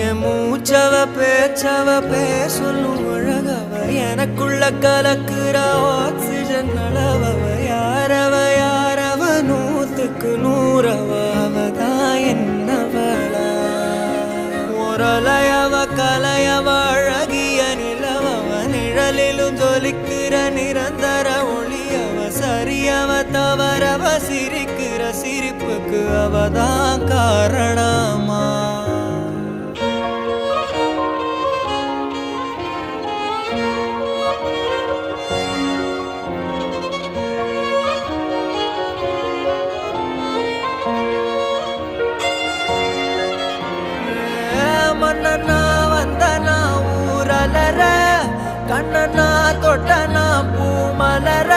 என் மூச்சவ பேச்சவ பேசலும் அழகவ எனக்குள்ள கலக்குற ஆக்சிஜன் அளவவ யாரவ யாரவ 100க்கு 100 அவதான் என்னவளா ஒரலையவ கலையவ அழகிய நிலவவ நிழலிலும் ஜொலிக்கிற நிரந்தர ஒளியவ சரியவ தவறவ சிரிக்கிற சிரிப்புக்கு அவதான் காரணமா மன்னனா வந்தனா ஊரலர கண்ணனா தொட்டனா பூமலர